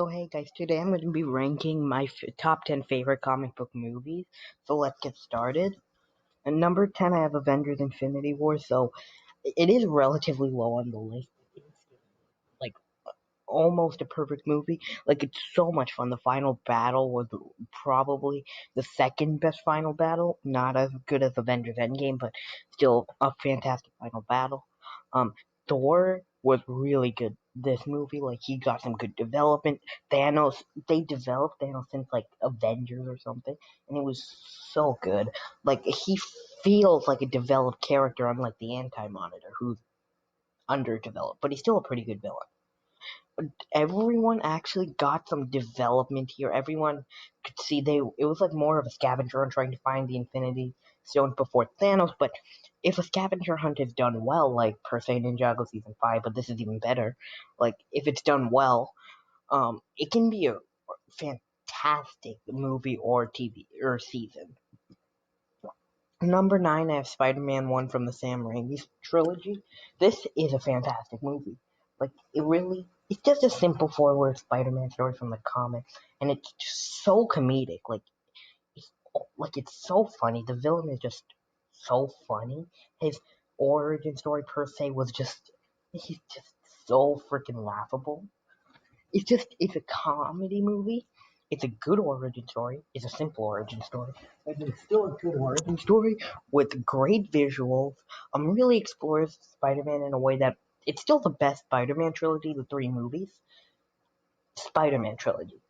So hey guys, today I'm going to be ranking my top 10 favorite comic book movies. So let's get started. At number 10 I have Avengers Infinity War, so it is relatively low on the list. It's like almost a perfect movie. Like it's so much fun. The final battle was probably the second best final battle. Not as good as Avengers Endgame, but still a fantastic final battle. Um, Thor was really good. This movie, like he got some good development. Thanos, they developed Thanos since like Avengers or something, and it was so good. Like he feels like a developed character, unlike the Anti-Monitor, who's underdeveloped, but he's still a pretty good villain. Everyone actually got some development here. Everyone could see it was like more of a scavenger hunt trying to find the Infinity Stones before Thanos. But if a scavenger hunt is done well, like per se Ninjago season 5, but this is even better. Like if it's done well, it can be a fantastic movie or TV or season. Number 9, I have Spider-Man 1 from the Sam Raimi trilogy. This is a fantastic movie. Like, it's just a simple forward Spider-Man story from the comics, and it's just so comedic. It's, it's so funny. The villain is just so funny. His origin story per se he's just so freaking laughable. It's a comedy movie. It's a good origin story. It's a simple origin story. But it's still a good origin story with great visuals. Really explores Spider-Man in a way that it's still the best Spider-Man trilogy, the three movies. Spider-Man trilogy,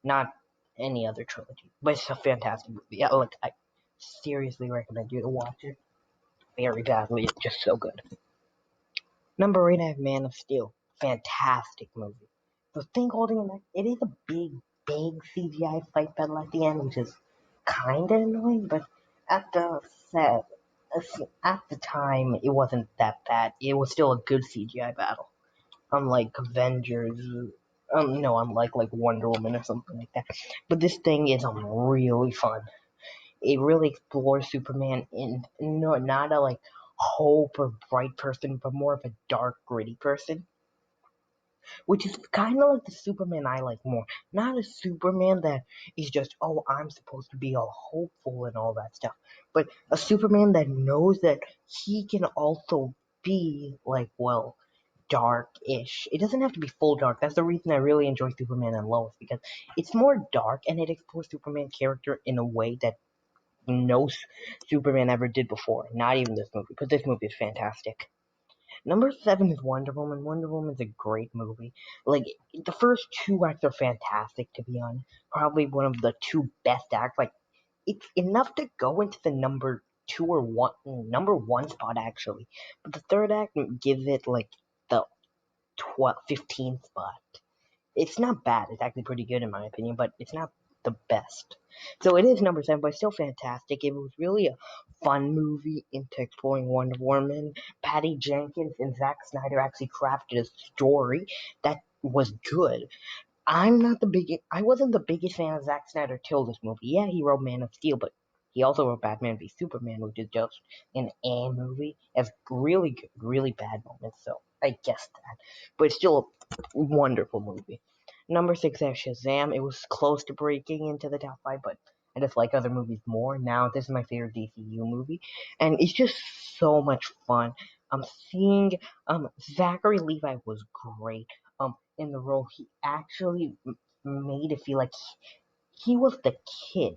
not any other trilogy. But it's a fantastic movie. Yeah, look, I seriously recommend you to watch it very badly. It's just so good. Number 8, I have Man of Steel. Fantastic movie. The thing holding him back, it is a big CGI fight battle at the end, which is kind of annoying, but at the set, at the time, it wasn't that bad. It was still a good CGI battle. Unlike Avengers, no, unlike like Wonder Woman or something like that. But this thing is really fun. It really explores Superman in no, not a like hope or bright person, but more of a dark, gritty person, which is kind of like the Superman I like more. Not a Superman that is just, oh, I'm supposed to be all hopeful and all that stuff, but a Superman that knows that he can also be like, well, dark-ish. It doesn't have to be full dark. That's the reason I really enjoy Superman and Lois, because it's more dark and it explores Superman's character in a way that no Superman ever did before. Not even this movie, because this movie is fantastic. Number 7 is Wonder Woman. Wonder Woman's a great movie. Like, the first two acts are fantastic, to be honest. Probably one of the two best acts. Like, it's enough to go into the number one spot, actually. But the third act gives it, like, the 15th spot. It's not bad. It's actually pretty good in my opinion, but it's not the best. So it is number 7, but it's still fantastic. It was really a fun movie into exploring Wonder Woman. Patty Jenkins and Zack Snyder actually crafted a story that was good. I wasn't the biggest fan of Zack Snyder till this movie. Yeah, he wrote Man of Steel, but he also wrote Batman v Superman, which is just an A movie. It has really good, really bad moments, so I guess that. But it's still a wonderful movie. Number 6 I have Shazam. It was close to breaking into the top 5, but I just like other movies more. Now this is my favorite DCU movie, and it's just so much fun. Seeing Zachary Levi was great. In the role, he actually made it feel like he was the kid,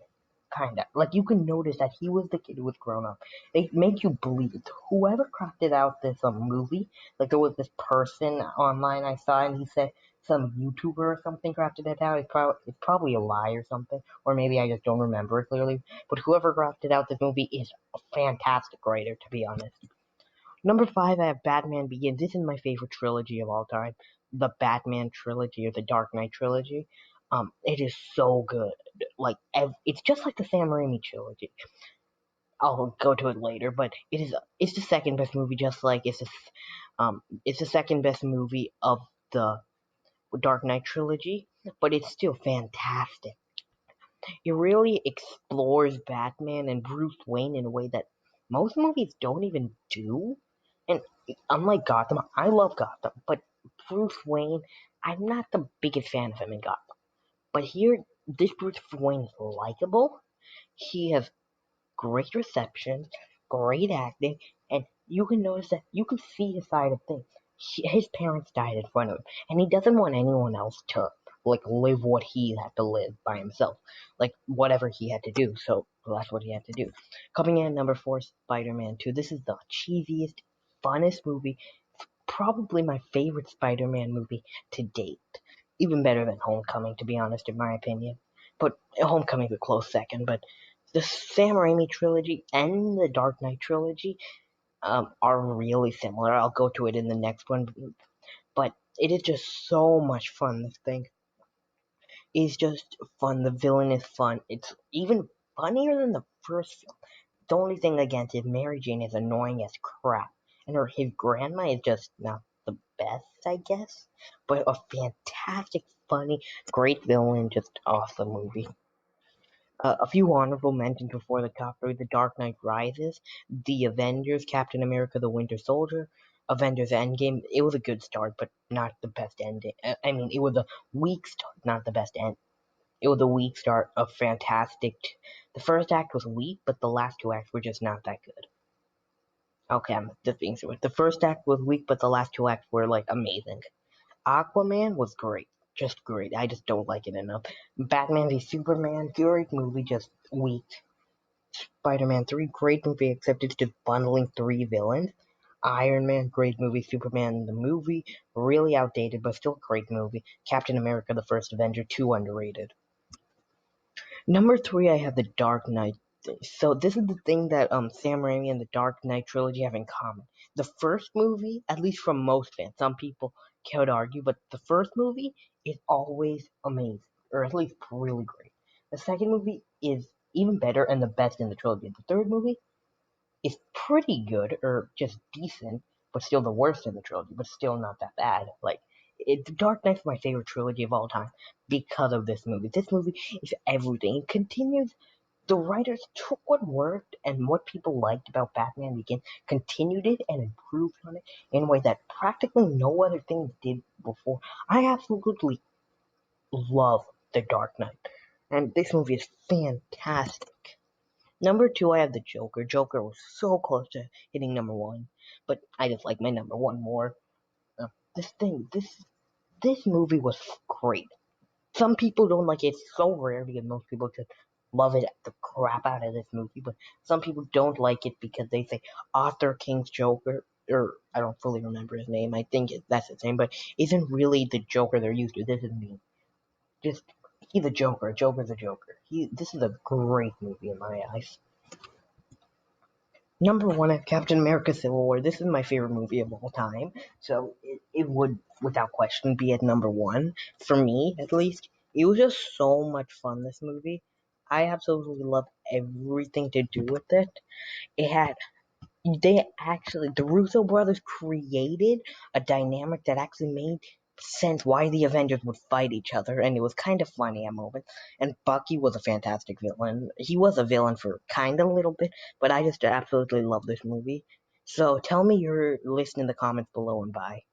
kinda. Like you can notice that he was the kid who was grown up. They make you believe it. Whoever crafted out this movie, like there was this person online I saw, and he said some YouTuber or something crafted it out. It's probably a lie or something, or maybe I just don't remember it clearly. But whoever crafted out this movie is a fantastic writer, to be honest. Number 5, I have Batman Begins. This is my favorite trilogy of all time. The Batman trilogy or the Dark Knight trilogy. It is so good. It's just like the Sam Raimi trilogy. I'll go to it later, but it's the second best movie. Just like it's the second best movie of the Dark Knight trilogy, but it's still fantastic. It really explores Batman and Bruce Wayne in a way that most movies don't even do. And unlike Gotham, I love Gotham, but Bruce Wayne I'm not the biggest fan of him in Gotham, but here this Bruce Wayne is likable. He has great reception, great acting, and you can notice that you can see his side of things. His parents died in front of him, and he doesn't want anyone else to live what he had to live by himself, like whatever he had to do. So that's what he had to do. Coming in at number four, Spider-Man 2. This is the cheesiest, funnest movie, probably my favorite Spider-Man movie to date. Even better than Homecoming, to be honest, in my opinion. But Homecoming's a close second. But the Sam Raimi trilogy and the Dark Knight trilogy are really similar. I'll go to it in the next one. But it is just so much fun. This thing is just fun. The villain is fun. It's even funnier than the first film. The only thing against it, Mary Jane is annoying as crap, and his grandma is just not the best, I guess. But a fantastic, funny, great villain, just awesome movie. A few honorable mentions before the top three: The Dark Knight Rises, The Avengers, Captain America: The Winter Soldier, Avengers Endgame. It was a good start, but not the best ending. I mean, it was a weak start, not the best end. It was a weak start of fantastic. The first act was weak, but the last two acts were just not that good. Okay, I'm just being serious. The first act was weak, but the last two acts were amazing. Aquaman was great, just great. I just don't like it enough. Batman v Superman, great movie, just weak. Spider-Man 3, great movie, except it's just bundling three villains. Iron Man, great movie. Superman the movie, really outdated, but still a great movie. Captain America: The First Avenger, too underrated. Number three, I have The Dark Knight. So this is the thing that Sam Raimi and the Dark Knight trilogy have in common. The first movie, at least from most fans, some people could argue, but the first movie is always amazing, or at least really great. The second movie is even better and the best in the trilogy. The third movie is pretty good, or just decent, but still the worst in the trilogy, but still not that bad. The Dark Knight's my favorite trilogy of all time because of this movie. This movie is everything. It continues. The writers took what worked and what people liked about Batman Begins, continued it and improved on it in a way that practically no other thing did before. I absolutely love The Dark Knight, and this movie is fantastic. Number two, I have the Joker. Joker was so close to hitting number one, but I just like my number one more. This movie was great. Some people don't like it. It's so rare because most people just love it the crap out of this movie, but some people don't like it because they say Arthur King's Joker, or I don't fully remember his name. I think that's his name, but isn't really the Joker they're used to. This is me. Just he's a Joker. Joker's a Joker. This is a great movie in my eyes. Number one, I have Captain America: Civil War. This is my favorite movie of all time, so it would, without question, be at number one for me, at least. It was just so much fun. This movie, I absolutely loved everything to do with it. It had the Russo brothers created a dynamic that actually made sense why the Avengers would fight each other, and it was kind of funny at moments. And Bucky was a fantastic villain. He was a villain for kind of a little bit, but I just absolutely love this movie. So tell me your list in the comments below and bye.